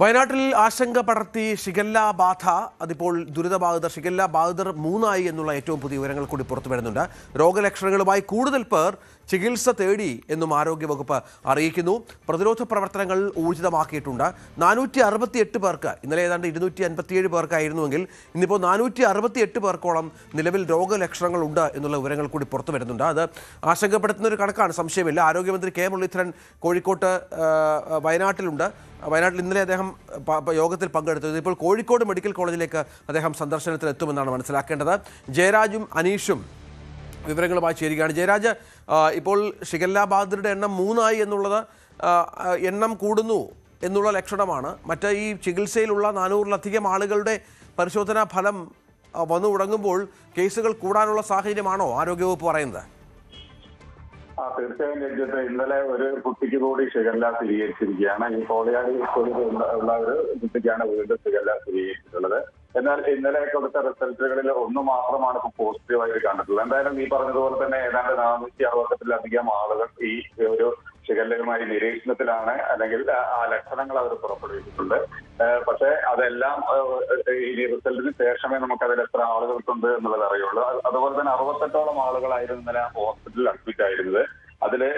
വയനാട്ടിൽ ആശങ്ക പടർത്തി ഷിഗല്ല ബാധ. അതിപ്പോൾ ദുരിതബാധിതർ ഷിഗല്ല ബാധിതർ 3 എന്നുള്ള ഏറ്റവും പുതിയ വിവരങ്ങൾ കൂടി പുറത്തു വരുന്നുണ്ട്. രോഗലക്ഷണങ്ങളുമായി കൂടുതൽ പേർ ചികിത്സ തേടി എന്നും ആരോഗ്യവകുപ്പ് അറിയിക്കുന്നു. പ്രതിരോധ പ്രവർത്തനങ്ങൾ ഊർജിതമാക്കിയിട്ടുണ്ട്. 468 പേർക്ക്, ഇന്നലെ ഏതാണ്ട് 257 പേർക്കായിരുന്നുവെങ്കിൽ ഇന്നിപ്പോൾ 468 പേർക്കോളം നിലവിൽ രോഗലക്ഷണങ്ങളുണ്ട് എന്നുള്ള വിവരങ്ങൾ കൂടി പുറത്തു വരുന്നുണ്ട്. അത് ആശങ്കപ്പെടുത്തുന്ന ഒരു കണക്കാണ്, സംശയമില്ല. ആരോഗ്യമന്ത്രി കെ മുരളീധരൻ കോഴിക്കോട്ട് വയനാട്ടിലുണ്ട്. വയനാട്ടിൽ ഇന്നലെ അദ്ദേഹം യോഗത്തിൽ പങ്കെടുത്തത്. ഇപ്പോൾ കോഴിക്കോട് മെഡിക്കൽ കോളേജിലേക്ക് അദ്ദേഹം സന്ദർശനത്തിനെത്തുമെന്നാണ് മനസ്സിലാക്കേണ്ടത്. ജയരാജും അനീഷും വിവരങ്ങളുമായി ചേരുകയാണ്. ജയരാജ്, ഇപ്പോൾ ഷിഗല്ല ബാധിതരുടെ എണ്ണം 3 എന്നുള്ളത് എണ്ണം കൂടുന്നു എന്നുള്ള ലക്ഷണമാണ്. മറ്റ് ഈ ചികിത്സയിലുള്ള 400-ലധികം ആളുകളുടെ പരിശോധനാ ഫലം വന്നു തുടങ്ങുമ്പോൾ കേസുകൾ കൂടാനുള്ള സാഹചര്യമാണോ ആരോഗ്യവകുപ്പ് പറയുന്നത്? തീർച്ചയായും രാജ്യത്ത് ഇന്നലെ ഒരു കുട്ടിക്ക് കൂടി ഷിഗല്ല സ്ഥിരീകരിച്ചിരിക്കുകയാണ്. ഈ കോളിയാടി ഉള്ള ഒരു കുട്ടിക്കാണ് വീണ്ടും ഷിഗല്ല സ്ഥിരീകരിച്ചിട്ടുള്ളത്. എന്നാൽ ഇന്നലെ കൊടുത്ത റിസൾട്ടുകളിൽ ഒന്ന് മാത്രമാണ് ഇപ്പോൾ പോസിറ്റീവായിട്ട് കണ്ടിട്ടുള്ളത്. എന്തായാലും ഈ പറഞ്ഞതുപോലെ തന്നെ ഏതാണ്ട് 468-ലധികം ആളുകൾ ഈ ഒരു ഷിഗല്ലയുമായി നിരീക്ഷണത്തിലാണ്, അല്ലെങ്കിൽ ആ ലക്ഷണങ്ങൾ അവർ പുറപ്പെടുവിച്ചിട്ടുണ്ട്. പക്ഷേ അതെല്ലാം ഈ റിസൾട്ടിന് ശേഷമേ നമുക്ക് അതിൽ എത്ര ആളുകൾക്കുണ്ട് എന്നുള്ളത് അറിയുള്ളൂ. അതുപോലെ തന്നെ 68ഓളം ആളുകളായിരുന്നു ഇന്നലെ ഹോസ്പിറ്റലിൽ അഡ്മിറ്റ് ആയിരുന്നത്. അതില്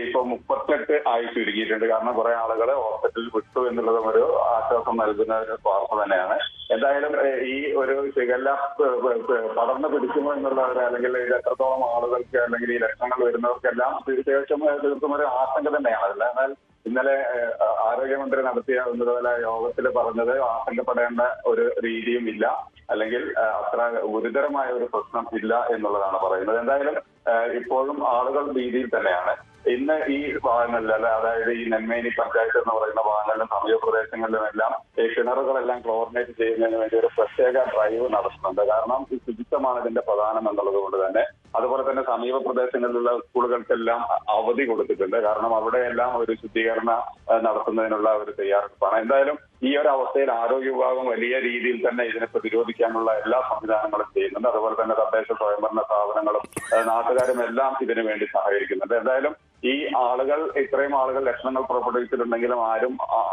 ഇപ്പൊ 38 ആയി ചുരുങ്ങിയിട്ടുണ്ട്. കാരണം കുറെ ആളുകൾ ഹോസ്പിറ്റലിൽ വിട്ടു എന്നുള്ളതും ഒരു ആശ്വാസം നൽകുന്ന ഒരു വാർത്ത തന്നെയാണ്. എന്തായാലും ഈ ഒരു ഷിഗല്ല പടർന്നു പിടിക്കുമോ എന്നുള്ള അല്ലെങ്കിൽ ഇത് എത്രത്തോളം ആളുകൾക്ക് അല്ലെങ്കിൽ ഈ ലക്ഷണങ്ങൾ വരുന്നവർക്കെല്ലാം തീർത്തും ഒരു ആശങ്ക തന്നെയാണ്. എന്നാൽ ഇന്നലെ ആരോഗ്യമന്ത്രി നടത്തിയ ഉന്നതതല യോഗത്തിൽ പറഞ്ഞത് ആശങ്കപ്പെടേണ്ട ഒരു രീതിയും ഇല്ല, അല്ലെങ്കിൽ അത്ര ഗുരുതരമായ ഒരു പ്രശ്നം ഇല്ല എന്നുള്ളതാണ് പറയുന്നത്. എന്തായാലും ഇപ്പോഴും ആളുകൾ ഭീതിയിൽ തന്നെയാണ്. ഇന്ന് ഈ ഭാഗങ്ങളിൽ, അതായത് ഈ നെന്മേനി പഞ്ചായത്ത് എന്ന് പറയുന്ന ഭാഗങ്ങളിലും സമീപ പ്രദേശങ്ങളിലുമെല്ലാം ഈ കിണറുകളെല്ലാം ക്ലോറിനേറ്റ് ചെയ്യുന്നതിന് വേണ്ടി ഒരു പ്രത്യേക ഡ്രൈവ് നടത്തുന്നുണ്ട്. കാരണം ഈ ശുചിത്വമാണ് ഇതിന്റെ പ്രധാനം എന്നുള്ളത് കൊണ്ട് തന്നെ. അതുപോലെ തന്നെ സമീപ പ്രദേശങ്ങളിലുള്ള സ്കൂളുകൾക്കെല്ലാം അവധി കൊടുത്തിട്ടുണ്ട്. കാരണം അവിടെയെല്ലാം ഒരു ശുദ്ധീകരണ നടത്തുന്നതിനുള്ള ഒരു തയ്യാറെടുപ്പാണ്. എന്തായാലും ഈ ഒരു അവസ്ഥയിൽ ആരോഗ്യ വിഭാഗം വലിയ രീതിയിൽ തന്നെ ഇതിനെ പ്രതിരോധിക്കാനുള്ള എല്ലാ സംവിധാനങ്ങളും ചെയ്യുന്നുണ്ട്. അതുപോലെ തന്നെ തദ്ദേശ സ്വയംഭരണ സ്ഥാപനങ്ങളും നാട്ടുകാരും എല്ലാം ഇതിനു വേണ്ടി സഹകരിക്കുന്നുണ്ട്. എന്തായാലും ഈ ആളുകൾ, ഇത്രയും ആളുകൾ ലക്ഷണങ്ങൾ പുറപ്പെടുവിച്ചിട്ടുണ്ടെങ്കിലും ആരും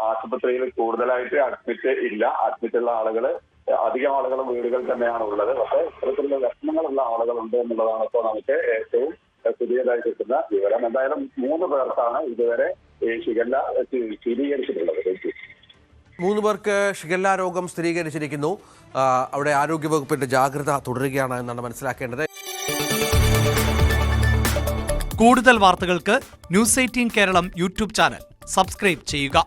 ആശുപത്രിയിൽ കൂടുതലായിട്ട് അഡ്മിറ്റ് ഇല്ല. അഡ്മിറ്റുള്ള ആളുകൾ, അധികം ആളുകളും വീടുകൾ തന്നെയാണ് ഉള്ളത്. പക്ഷേ ഇത്തരത്തിലുള്ള ലക്ഷണങ്ങളുള്ള ആളുകളുണ്ട് എന്നുള്ളതാണ് ഇപ്പോൾ നമുക്ക് ഏറ്റവും പുതിയതായി കിട്ടുന്ന വിവരം. എന്തായാലും 3 പേർക്കാണ് ഇതുവരെ ഈ ഷിഗല്ല സ്ഥിരീകരിച്ചിട്ടുള്ളത്. 3 പേർക്ക് ഷിഗല്ല രോഗം സ്ഥിരീകരിച്ചിരിക്കുന്നു. അവിടെ ആരോഗ്യവകുപ്പിന്റെ ജാഗ്രത തുടരുകയാണ് എന്നാണ് മനസ്സിലാക്കേണ്ടത്. കൂടുതൽ വാർത്തകൾക്ക് News 18 Keralam YouTube channel subscribe ചെയ്യുക.